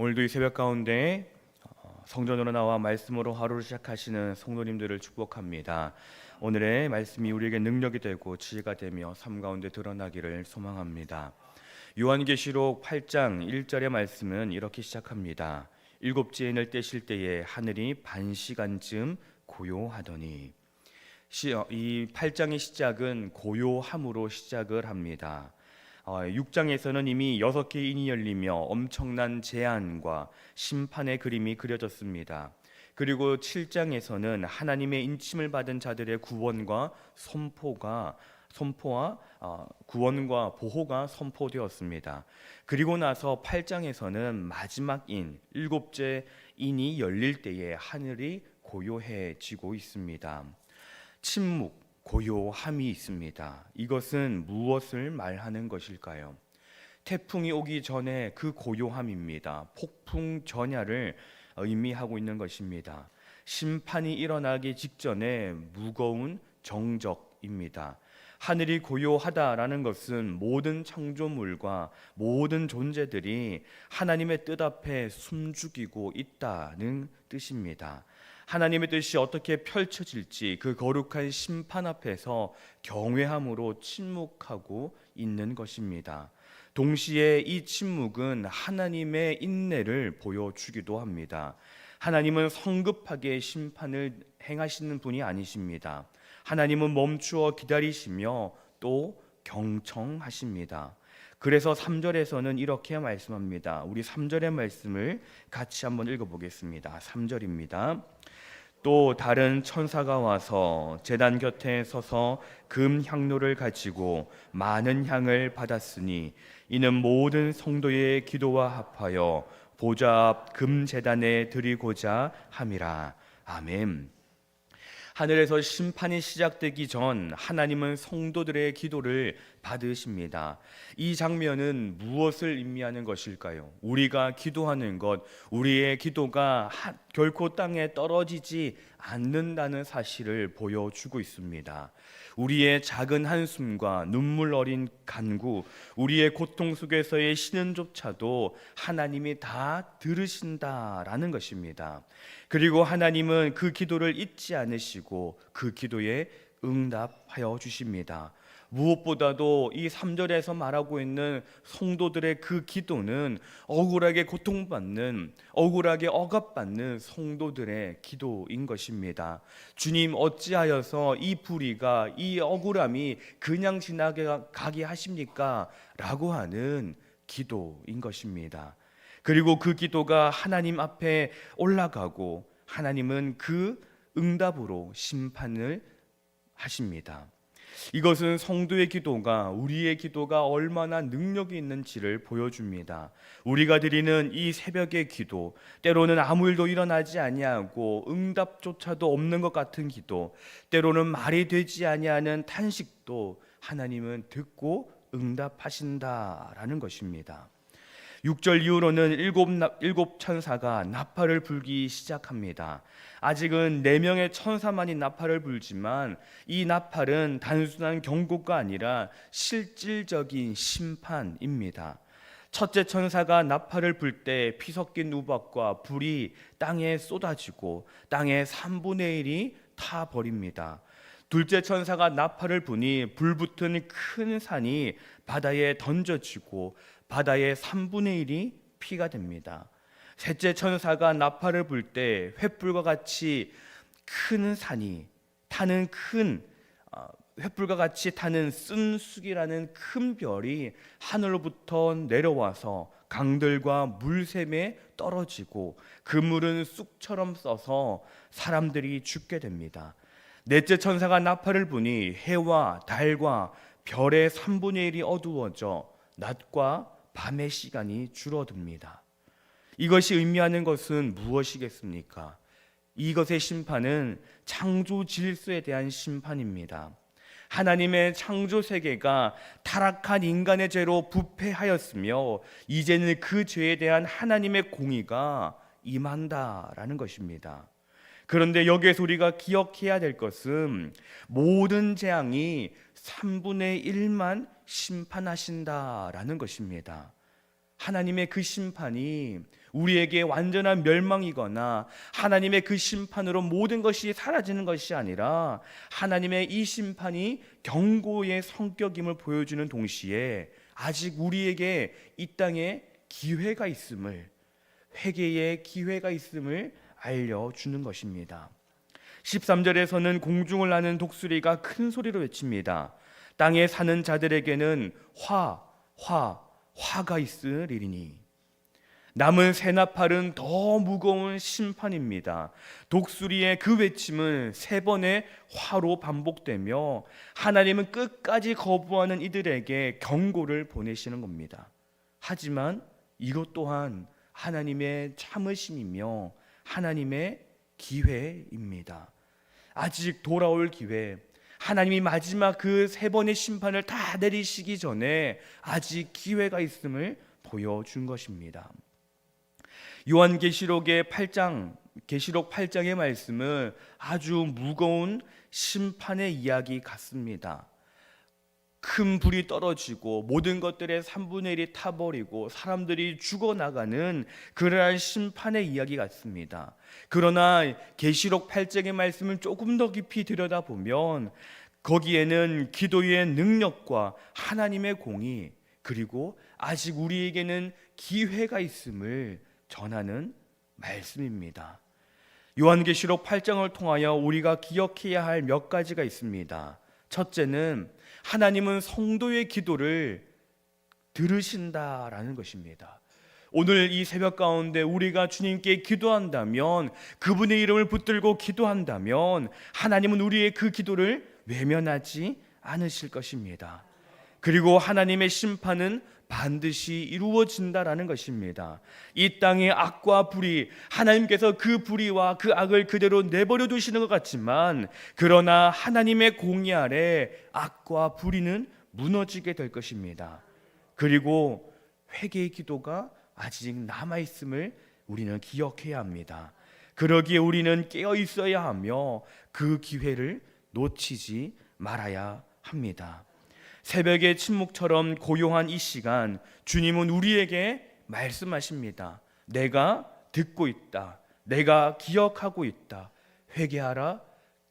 오늘도 이 새벽 가운데 성전으로 나와 말씀으로 하루를 시작하시는 성도님들을 축복합니다. 오늘의 말씀이 우리에게 능력이 되고 지혜가 되며 삶 가운데 드러나기를 소망합니다. 요한계시록 8장 1절의 말씀은 이렇게 시작합니다. 일곱째인을 떼실 때에 하늘이 반시간쯤 고요하더니. 이 8장의 시작은 고요함으로 시작을 합니다. 6장에서는 이미 6개의 인이 열리며 엄청난 재앙과 심판의 그림이 그려졌습니다. 그리고 7장에서는 하나님의 인침을 받은 자들의 구원과 구원과 보호가 선포되었습니다. 그리고 나서 8장에서는 마지막 인, 7째 인이 열릴 때에 하늘이 고요해지고 있습니다. 침묵, 고요함이 있습니다. 이것은 무엇을 말하는 것일까요? 태풍이 오기 전에 그 고요함입니다. 폭풍 전야를 의미하고 있는 것입니다. 심판이 일어나기 직전에 무거운 정적입니다. 하늘이 고요하다라는 것은 모든 창조물과 모든 존재들이 하나님의 뜻 앞에 숨죽이고 있다는 뜻입니다. 하나님의 뜻이 어떻게 펼쳐질지 그 거룩한 심판 앞에서 경외함으로 침묵하고 있는 것입니다. 동시에 이 침묵은 하나님의 인내를 보여주기도 합니다. 하나님은 성급하게 심판을 행하시는 분이 아니십니다. 하나님은 멈추어 기다리시며 또 경청하십니다. 그래서 3절에서는 이렇게 말씀합니다. 우리 3절의 말씀을 같이 한번 읽어보겠습니다. 3절입니다. 또 다른 천사가 와서 제단 곁에 서서 금 향로를 가지고 많은 향을 받았으니 이는 모든 성도의 기도와 합하여 보좌 앞 금 제단에 드리고자 함이라. 아멘. 하늘에서 심판이 시작되기 전 하나님은 성도들의 기도를 받으십니다. 이 장면은 무엇을 의미하는 것일까요? 우리가 기도하는 것, 우리의 기도가 결코 땅에 떨어지지 않는다는 사실을 보여주고 있습니다. 우리의 작은 한숨과 눈물 어린 간구, 우리의 고통 속에서의 신음조차도 하나님이 다 들으신다라는 것입니다. 그리고 하나님은 그 기도를 잊지 않으시고 그 기도에 응답하여 주십니다. 무엇보다도 이 3절에서 말하고 있는 성도들의 그 기도는 억울하게 고통받는, 억울하게 억압받는 성도들의 기도인 것입니다. 주님, 어찌하여서 이 불의가, 이 억울함이 그냥 지나가게 하십니까? 라고 하는 기도인 것입니다. 그리고 그 기도가 하나님 앞에 올라가고 하나님은 그 응답으로 심판을 하십니다. 이것은 성도의 기도가, 우리의 기도가 얼마나 능력이 있는지를 보여줍니다. 우리가 드리는 이 새벽의 기도, 때로는 아무 일도 일어나지 아니하고 응답조차도 없는 것 같은 기도, 때로는 말이 되지 아니하는 탄식도 하나님은 듣고 응답하신다라는 것입니다. 6절 이후로는 일곱 천사가 나팔을 불기 시작합니다. 아직은 4명의 천사만이 나팔을 불지만 이 나팔은 단순한 경고가 아니라 실질적인 심판입니다. 첫째 천사가 나팔을 불 때 피 섞인 우박과 불이 땅에 쏟아지고 땅의 3분의 1이 타버립니다. 둘째 천사가 나팔을 부니 불붙은 큰 산이 바다에 던져지고 바다의 3분의 1이 피가 됩니다. 셋째 천사가 나팔을 불 때 횃불과 같이 큰 산이 타는 횃불과 같이 타는 쓴쑥이라는 큰 별이 하늘로부터 내려와서 강들과 물샘에 떨어지고 그 물은 쑥처럼 써서 사람들이 죽게 됩니다. 넷째 천사가 나팔을 부니 해와 달과 별의 3분의 1이 어두워져 낮과 밤의 시간이 줄어듭니다. 이것이 의미하는 것은 무엇이겠습니까? 이것의 심판은 창조 질서에 대한 심판입니다. 하나님의 창조 세계가 타락한 인간의 죄로 부패하였으며 이제는 그 죄에 대한 하나님의 공의가 임한다라는 것입니다. 그런데 여기에서 우리가 기억해야 될 것은 모든 재앙이 3분의 1만 심판하신다라는 것입니다. 하나님의 그 심판이 우리에게 완전한 멸망이거나 하나님의 그 심판으로 모든 것이 사라지는 것이 아니라 하나님의 이 심판이 경고의 성격임을 보여주는 동시에 아직 우리에게 이 땅에 기회가 있음을, 회개의 기회가 있음을 알려주는 것입니다. 13절에서는 공중을 나는 독수리가 큰 소리로 외칩니다. 땅에 사는 자들에게는 화가 있으리니. 남은 새 나팔은 더 무거운 심판입니다. 독수리의 그 외침은 3번의 화로 반복되며 하나님은 끝까지 거부하는 이들에게 경고를 보내시는 겁니다. 하지만 이것 또한 하나님의 참으심이며 하나님의 기회입니다. 아직 돌아올 기회, 하나님이 마지막 그 3번의 심판을 다 내리시기 전에 아직 기회가 있음을 보여준 것입니다. 요한계시록의 8장, 계시록 8장의 말씀은 아주 무거운 심판의 이야기 같습니다. 큰 불이 떨어지고 모든 것들의 3분의 1이 타버리고 사람들이 죽어나가는 그러한 심판의 이야기 같습니다. 그러나 계시록 8장의 말씀을 조금 더 깊이 들여다보면 거기에는 기도의 능력과 하나님의 공의, 그리고 아직 우리에게는 기회가 있음을 전하는 말씀입니다. 요한계시록 8장을 통하여 우리가 기억해야 할 몇 가지가 있습니다. 첫째는 하나님은 성도의 기도를 들으신다라는 것입니다. 오늘 이 새벽 가운데 우리가 주님께 기도한다면, 그분의 이름을 붙들고 기도한다면 하나님은 우리의 그 기도를 외면하지 않으실 것입니다. 그리고 하나님의 심판은 반드시 이루어진다라는 것입니다. 이 땅의 악과 불의, 하나님께서 그 불의와 그 악을 그대로 내버려 두시는 것 같지만, 그러나 하나님의 공의 아래 악과 불의는 무너지게 될 것입니다. 그리고 회개의 기도가 아직 남아있음을 우리는 기억해야 합니다. 그러기에 우리는 깨어 있어야 하며 그 기회를 놓치지 말아야 합니다. 새벽의 침묵처럼 고요한 이 시간, 주님은 우리에게 말씀하십니다. 내가 듣고 있다. 내가 기억하고 있다. 회개하라.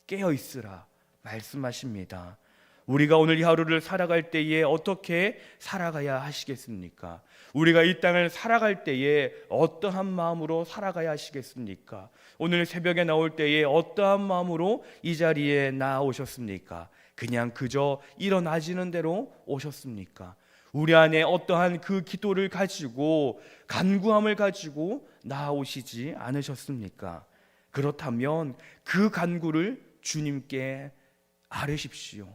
깨어 있으라. 말씀하십니다. 우리가 오늘 이 하루를 살아갈 때에 어떻게 살아가야 하시겠습니까? 우리가 이 땅을 살아갈 때에 어떠한 마음으로 살아가야 하시겠습니까? 오늘 새벽에 나올 때에 어떠한 마음으로 이 자리에 나오셨습니까? 그냥 그저 일어나지는 대로 오셨습니까? 우리 안에 어떠한 그 기도를 가지고, 간구함을 가지고 나오시지 않으셨습니까? 그렇다면 그 간구를 주님께 아뢰십시오.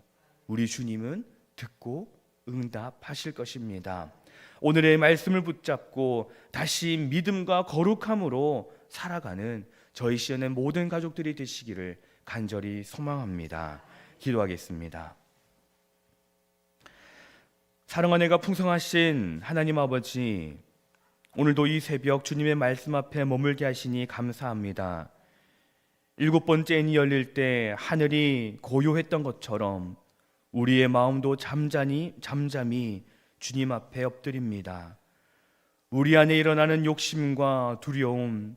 우리 주님은 듣고 응답하실 것입니다. 오늘의 말씀을 붙잡고 다시 믿음과 거룩함으로 살아가는 저희 시연의 모든 가족들이 되시기를 간절히 소망합니다. 기도하겠습니다. 사랑 은혜가 풍성하신 하나님 아버지, 오늘도 이 새벽 주님의 말씀 앞에 머물게 하시니 감사합니다. 7번째 인이 열릴 때 하늘이 고요했던 것처럼 우리의 마음도 잠잠히 주님 앞에 엎드립니다. 우리 안에 일어나는 욕심과 두려움,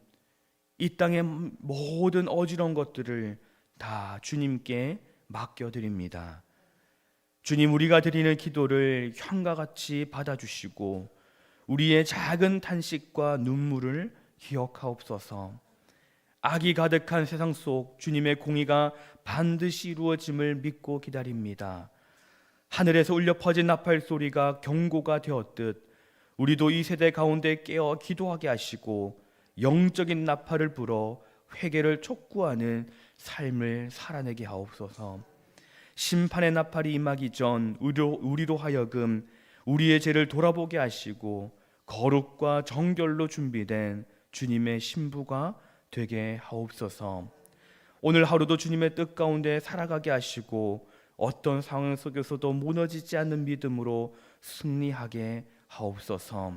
이 땅의 모든 어지러운 것들을 다 주님께 맡겨드립니다. 주님, 우리가 드리는 기도를 형과 같이 받아주시고 우리의 작은 탄식과 눈물을 기억하옵소서. 악이 가득한 세상 속 주님의 공의가 반드시 이루어짐을 믿고 기다립니다. 하늘에서 울려 퍼진 나팔 소리가 경고가 되었듯 우리도 이 세대 가운데 깨어 기도하게 하시고 영적인 나팔을 불어 회개를 촉구하는 삶을 살아내게 하옵소서. 심판의 나팔이 임하기 전 우리로 하여금 우리의 죄를 돌아보게 하시고 거룩과 정결로 준비된 주님의 신부가 되게 하옵소서. 오늘 하루도 주님의 뜻 가운데 살아가게 하시고 어떤 상황 속에서도 무너지지 않는 믿음으로 승리하게 하옵소서.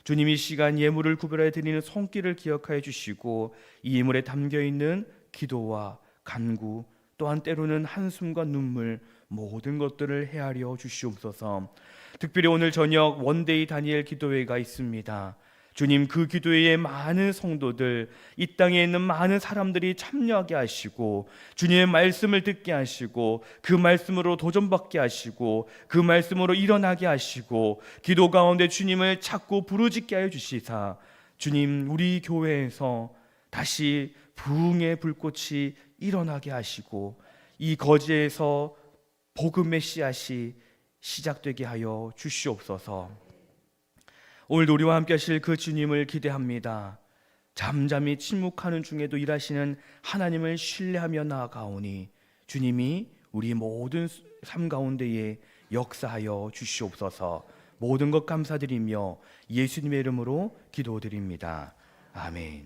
주님, 이 시간 예물을 구별해 드리는 손길을 기억하여 주시고 이 예물에 담겨있는 기도와 간구, 또한 때로는 한숨과 눈물, 모든 것들을 헤아려 주시옵소서. 특별히 오늘 저녁 원데이 다니엘 기도회가 있습니다. 주님, 그 기도에 많은 성도들, 이 땅에 있는 많은 사람들이 참여하게 하시고 주님의 말씀을 듣게 하시고 그 말씀으로 도전받게 하시고 그 말씀으로 일어나게 하시고 기도 가운데 주님을 찾고 부르짖게 하여 주시사 주님, 우리 교회에서 다시 부흥의 불꽃이 일어나게 하시고 이 거제에서 복음의 씨앗이 시작되게 하여 주시옵소서. 오늘도 우리와 함께 하실 그 주님을 기대합니다. 잠잠히 침묵하는 중에도 일하시는 하나님을 신뢰하며 나아가오니 주님이 우리 모든 삶 가운데에 역사하여 주시옵소서. 모든 것 감사드리며 예수님의 이름으로 기도드립니다. 아멘.